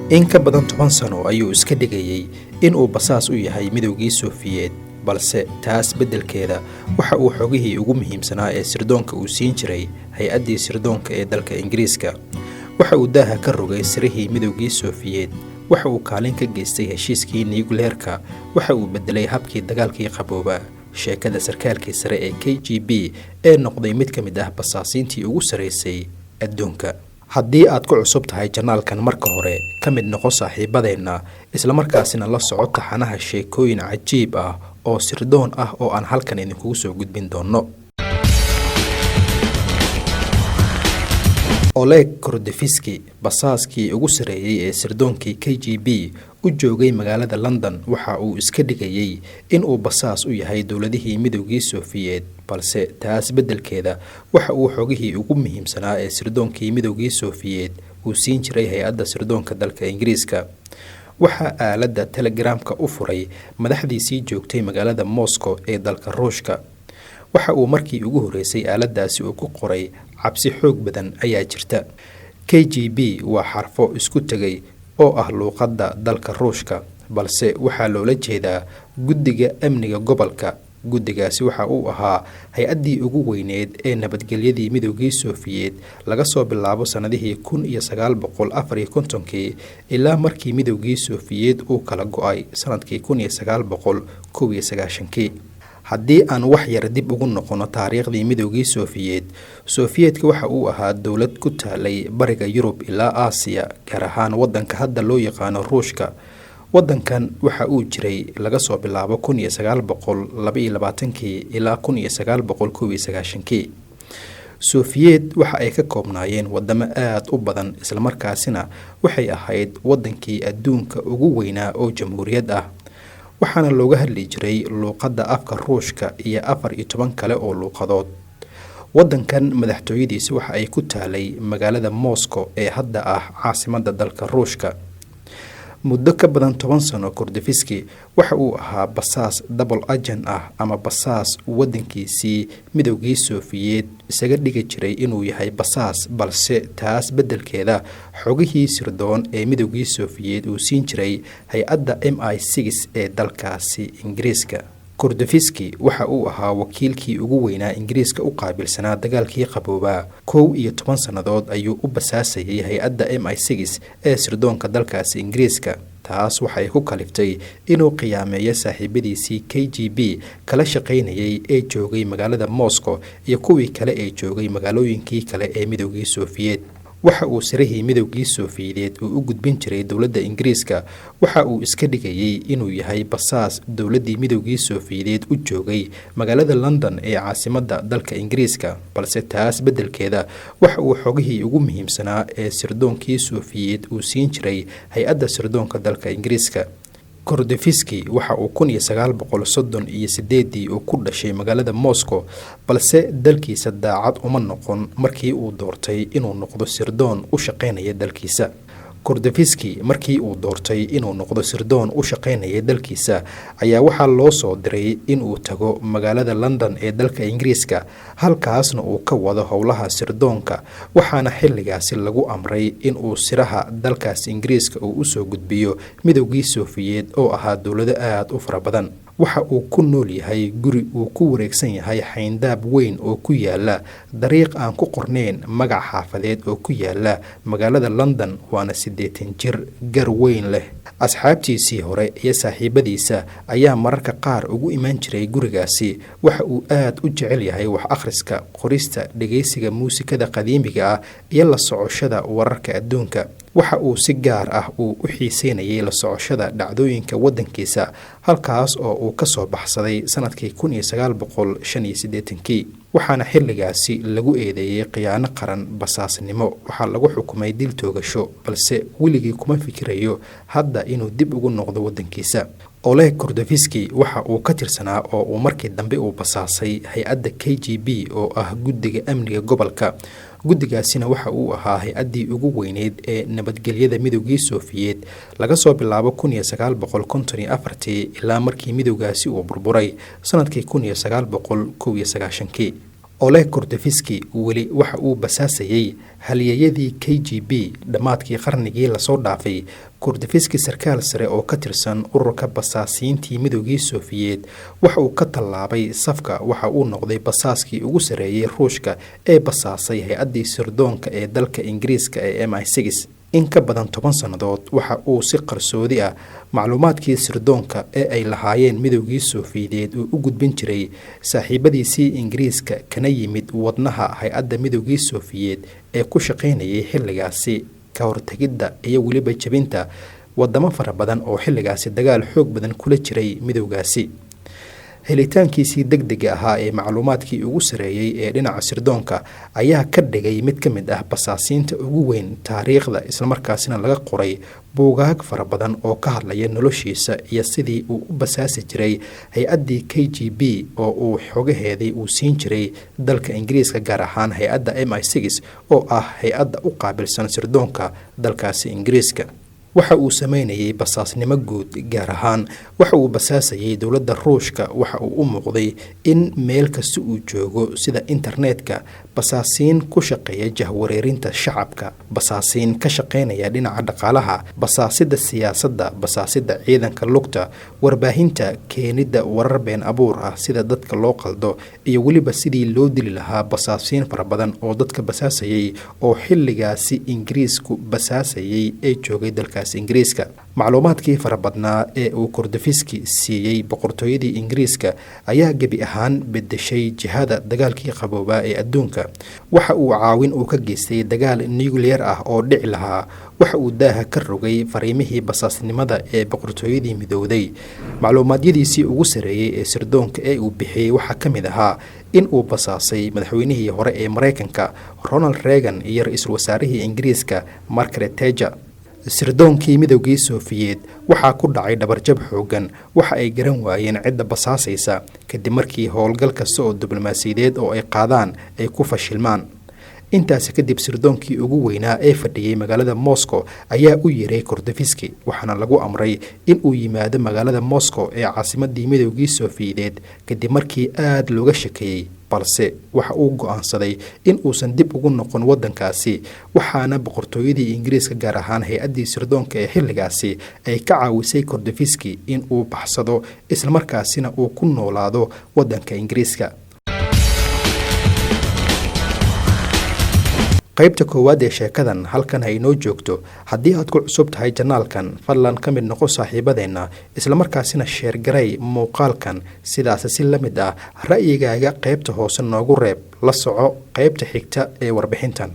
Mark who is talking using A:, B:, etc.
A: in ka badan 10 sano ayuu iska dhigayay in uu basaas u yahay midowgii Soofiyeed, balse taas beddelkeeda waxa uu xogihii ugu muhiimsanaa ee sirdoonka uu siin jiray hay-addii sirdoonka ee dalka Ingiriiska. waxa uu daaha ka rogay sirihii midowgii Soofiyeed, waxa uu kaalin ka geystay heshiiskii nuclear-ka, waxa uu bedelay habkii dagaalkii qabooba. sheekada sarkaalkii sare ee KGB ee noqday mid ka mid ah basaasiintii ugu sareysay adduunka. haddii aad ku cusub tahay janaalkan, marka hore ka mid noqo saaxiibadeena, isla markaasina la soco taxanaha sheekooyin cajiib ah oo sirdoon ah oo aan halkan idinkugu soo gudbin doono. Oleg Kordofsky, basaaskii ugu sareeyay ee sirdoonkii KGB, u joogay magaalada London, waxa uu iska dhigayay in uu basaas u yahay dowladihii midowgii Soofiyeed, balse taas beddelkeeda waxa uu xogihii ugu muhiimsanaa ee sirdoonkii midowgii Soofiyeed uu siin jiray hay-adda sirdoonka dalka Ingiriiska. waxa aaladda Telegramka u furay madaxdiisii joogtay magaalada Moscow ee dalka Ruushka. waxa uu markii ugu horeysay aaladdaasi uu ku qoray cabsi xoog badan ayaa jirta. KGB waa xarfo isku tegay oo ah luuqadda dalka Ruushka, balse waxaa loola jeedaa guddiga amniga gobolka. guddigaasi waxa uu ahaa hay-addii ugu weyneed ee nabadgelyadii midowgii Soofiyeed laga soo bilaabo sanadihii 1954 ilaa markii midowgii Soofiyeed uu kala go'ay sanadkii 1991. haddii aan wax yar dib ugu noqono taariikhdii midowgii Soofiyeed, Soofiyeedka waxa uu ahaa dowlad ku taalay bariga Yurub ilaa Aasiya, gaar ahaan waddanka hadda loo yaqaano Ruushka. waddankan waxa uu jiray laga soo bilaabo 1922 ilaa 1991. Soofiyeed waxa ay ka koobnaayeen wadamo aad u badan, isla markaasina waxay ahayd waddankii adduunka ugu weynaa oo jamhuuriyad ah. waxaana looga hadli jiray luuqadda afka Ruushka iyo 14 kale oo luuqadood. waddankan madaxtooyadiisa waxa ay ku taalay magaalada Moscow ee hadda ah caasimadda dalka Ruushka. muddo ka badan 10 sano, Kordofsky waxa uu ahaa basaas double agent ah, ama basaas waddankiisii midowgii Soofiyeed isaga dhigi jiray inuu yahay basaas, balse taas beddelkeeda xogihii sirdoon ee midowgii Soofiyeed uu siin jiray hay-adda MI6 ee dalkaasi Ingiriiska. Kordofsky waxa uu ahaa wakiilkii ugu weynaa Ingiriiska u qaabilsanaa dagaalkii qaboobaa. 11 sannadood ayuu u basaasayay hay-adda MI6 ee sirdoonka dalkaasi Ingiriiska. taas waxay ku kaliftay inuu qiyaameeyo saaxiibadiisii KGB kala shaqaynayay ee joogay magaalada Moscow iyo kuwii kale ee joogay magaalooyinkii kale ee midowgii Soofiyeed. waxa uu sirihii midowgii Soofiyeed u gudbin jiray dowladda Ingiriiska. waxa uu iska dhigayay inuu yahay basaas dowladdii midowgii Soofiyeed u joogay magaalada London ee caasimadda dalka Ingiriiska, balse taas beddelkeeda waxa uu xogihii ugu muhiimsanaa ee sirdoonkii Soofiyeed uu siin jiray hay-adda sirdoonka dalka Ingiriiska. Kordofsky waxa uu 1938 uu ku dhashay magaalada Moscow, balse dalkiisa daacad uma noqon markii uu doortay inuu noqdo sirdoon u shaqaynaya dalkiisa. Kordofsky markii uu doortay inuu noqdo sirdoon u shaqaynaya dalkiisa ayaa waxaa loo soo diray inuu tago magaalada London ee dalka Ingiriiska, halkaasna uu ka wado howlaha sirdoonka. waxaana xilligaasi lagu amray inuu siraha dalkaas Ingiriiska uu u soo gudbiyo midowgii Soofiyeed oo ahaa dowlado aad u fara badan. waxa uu ku nool yahay guri uu ku wareegsan yahay xayndaab weyn oo ku yaala dariiq aan ku qornayn magac xaafadeed oo ku yaala magaalada London, waana 80 jir, gar weyn leh. asxaabtiisii hore iyo saaxiibadiisa ayaa mararka qaar ugu iman jiray gurigaasi. waxa uu aad u jecel yahay wax akhriska, qorista, dhageysiga muusikada qadiimiga ah iyo la socoshada wararka adduunka. waxa uu si gaar ah u xiiseynayay la socoshada dhacdooyinka waddankiisa, halkaas oo uu ka soo baxsaday sanadkii 1985. waxaana xilligaasi lagu eedeeyay khiyaano qaran, basaasnimo. waxaa lagu xukumay dil toogasho, balse weligii kuma fikirayo hadda inuu dib ugu noqdo waddankiisa. Oleg Kordofsky waxa uu ka tirsanaa oo uu markii dambe uu basaasay hay-adda KGB oo ah guddiga amniga gobolka. guddigaasina waxa uu ahaa hay-addii ugu weyneed ee nabadgelyada midowgii Soofiyeed laga soo bilaabo 1954 ilaa markii midowgaasi uu burburay sanadkii 1991. Oleg Kordofsky weli waxa uu basaasayay halyeeyadii KGB dhammaadkii qarnigii lasoo dhaafay. Kordofsky sarkaal sare oo ka tirsan ururka basaasiintii Midowgii Soofiyeed waxa uu ka tallaabay safka. Waxa uu noqday basaaskii ugu sareeyay Ruushka ee basaasay hay-addii sirdoonka ee dalka Ingiriiska ee MI6. in ka badan 10 sannadood waxa uu si qarsoodi ah macluumaadkii sirdoonka ee ay lahaayeen Midowgii Soofiyeed uu u gudbin jiray saaxiibadiisii Ingiriiska kana yimid wadnaha hay-adda Midowgii Soofiyeed ee ku shaqaynayay xilligaasi ka hortagidda iyo weliba jabinta wadamo fara badan oo xilligaasi dagaal xoog badan kula jiray midowgaasi. helitaankiisii degdega ahaa ee macluumaadkii ugu sareeyay ee dhinaca sirdoonka ayaa ka dhigay mid ka mid ah basaasiinta ugu weyn taariikhda, isla markaasina laga qoray buugaag fara badan oo ka hadlaya noloshiisa iyo sidii uu u basaasi jiray hay-addii KGB oo uu xogaheedii uu siin jiray dalka Ingiriiska, gaar ahaan hay-adda MI6 oo ah hay-adda u qaabilsan sirdoonka dalkaasi Ingiriiska. waxa uu sameynayay basaasnimo guud, gaar ahaan waxa uu basaasayay dowladda Ruushka. waxa uu u muuqday in meel kasta uu joogo, sida internetka, basaasiin ku shaqeeya jahwareerinta shacabka, basaasiin ka shaqeynaya dhinaca dhaqaalaha, basaasida siyaasadda, basaasida ciidanka lugta, warbaahinta, keenida warar been abuur ah sida dadka loo qaldo, iyo weliba sidii loo dili lahaa basaasiin fara badan oo dadka basaasayay oo xilligaasi Ingiriisku basaasayay ee joogay dalkaas Ingiriiska. macluumaadkii fara badnaa ee uu Kordofsky siiyay boqortooyadii Ingiriiska ayaa gebi ahaan bedeshay jihada dagaalkii qaboobaa ee adduunka. waxa uu caawin uu ka geystay dagaal nuclear ah oo dhici lahaa. waxa uu daaha ka rogay fariimihii basaasnimada ee boqortooyadii midowday. macluumaadkiisii ugu sareeyay ee sirdoonka ee uu bixiyay waxa ka mid ahaa in uu basaasay madaxweynihii hore ee Mareykanka Ronald Reagan iyo ra'iisul wasaarihii Ingiriiska Margaret Thatcher. sirdoonkii Midowgii Soofiyeed waxaa ku dhacay dhabarjab xoogan. waxa ay garan waayeen cidda basaasaysa kadib markii howlgal kasta oo diblomaasiyadeed oo ay qaadaan ay ku fashilmaan. intaas kadib sirdoonkii ugu weynaa ee fadhiyay magaalada Moscow ayaa u yeeray Kordofsky, waxaana lagu amray in uu yimaado magaalada Moscow ee caasimadii Midowgii Soofiyeed kadib markii aad looga shakeeyay. balse waxa uu go'aansaday in uusan dib ugu noqon wadankaasi, waxaana boqortooyadii Ingiriiska gaar ahaan hay-addii sirdoonka ee xilligaasi ay ka caawisay Kordofsky in uu baxsado, isla markaasina uu ku noolaado wadanka Ingiriiska. qaybta koowaad ee sheekadan halkan ay noo joogto. haddii aad ku cusub tahay janaalkan, fadlan ka mid noqo saaxiibadeena, isla markaasina sheer garay muuqaalkan. sidaas si la mid ah ra'yigaaga qaybta hoose noogu reeb. la soco qaybta xigta ee warbixintan.